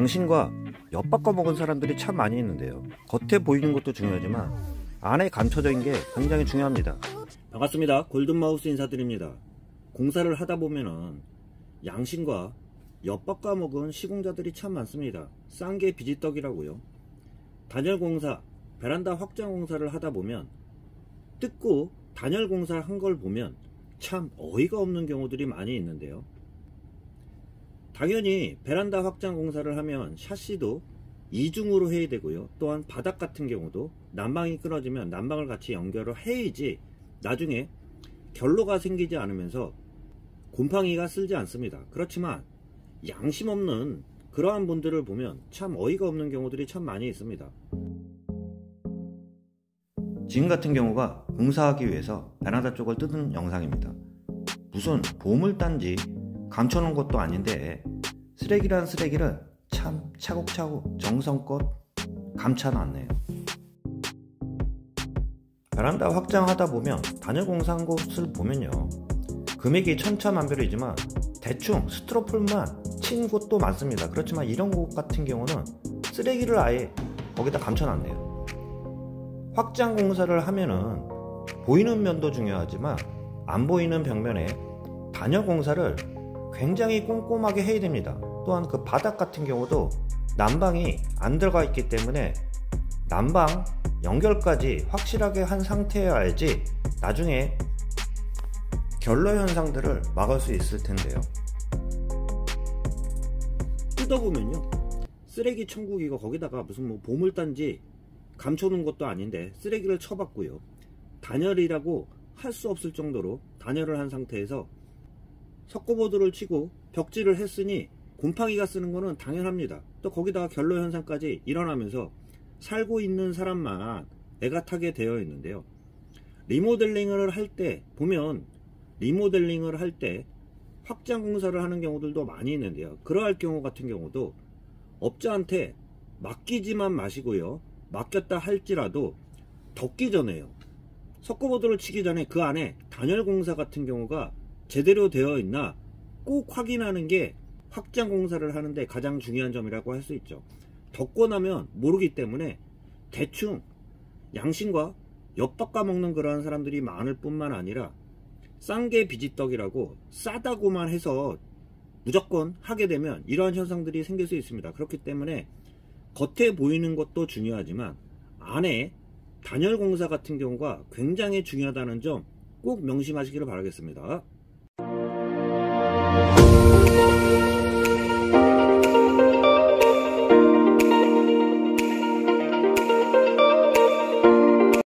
양심과 엿바꿔 먹은 사람들이 참 많이 있는데요. 겉에 보이는 것도 중요하지만 안에 감춰져 있는 게 굉장히 중요합니다. 반갑습니다. 골든마우스 인사드립니다. 공사를 하다 보면은 양심과 엿바꿔 먹은 시공자들이 참 많습니다. 싼 게 비지떡이라고요. 단열 공사, 베란다 확장 공사를 하다 보면 뜯고 단열 공사를 한 걸 보면 참 어이가 없는 경우들이 많이 있는데요. 당연히 베란다 확장 공사를 하면 샤시도 이중으로 해야 되고요. 또한 바닥 같은 경우도 난방이 끊어지면 난방을 같이 연결을 해야지 나중에 결로가 생기지 않으면서 곰팡이가 쓸지 않습니다. 그렇지만 양심 없는 그러한 분들을 보면 참 어이가 없는 경우들이 참 많이 있습니다. 지금 같은 경우가 공사하기 위해서 베란다 쪽을 뜯은 영상입니다. 무슨 보물단지 감춰놓은 것도 아닌데 쓰레기란 쓰레기를 참 차곡차곡 정성껏 감춰놨네요. 베란다 확장하다 보면 단열 공사한 곳을 보면요, 금액이 천차만별이지만 대충 스티로폼만 친 곳도 많습니다. 그렇지만 이런 곳 같은 경우는 쓰레기를 아예 거기다 감춰놨네요. 확장 공사를 하면은 보이는 면도 중요하지만 안 보이는 벽면에 단열 공사를 굉장히 꼼꼼하게 해야 됩니다. 또한 그 바닥 같은 경우도 난방이 안 들어가 있기 때문에 난방 연결까지 확실하게 한 상태여야지 나중에 결로 현상들을 막을 수 있을 텐데요. 뜯어보면요, 쓰레기 천국이고 거기다가 무슨 뭐 보물단지 감춰놓은 것도 아닌데 쓰레기를 쳐봤고요. 단열이라고 할 수 없을 정도로 단열을 한 상태에서 석고보드를 치고 벽지를 했으니 곰팡이가 쓰는 거는 당연합니다. 또 거기다가 결로 현상까지 일어나면서 살고 있는 사람만 애가 타게 되어 있는데요. 리모델링을 할 때 보면 리모델링을 할 때 확장 공사를 하는 경우들도 많이 있는데요. 그러할 경우 같은 경우도 업자한테 맡기지만 마시고요. 맡겼다 할지라도 덮기 전에요, 석고보드를 치기 전에 그 안에 단열 공사 같은 경우가 제대로 되어 있나 꼭 확인하는 게 확장 공사를 하는데 가장 중요한 점이라고 할 수 있죠. 덮고 나면 모르기 때문에 대충 양심과 엿바꿔 먹는 그러한 사람들이 많을 뿐만 아니라 싼 게 비지떡이라고 싸다고만 해서 무조건 하게 되면 이러한 현상들이 생길 수 있습니다. 그렇기 때문에 겉에 보이는 것도 중요하지만 안에 단열 공사 같은 경우가 굉장히 중요하다는 점 꼭 명심하시기를 바라겠습니다.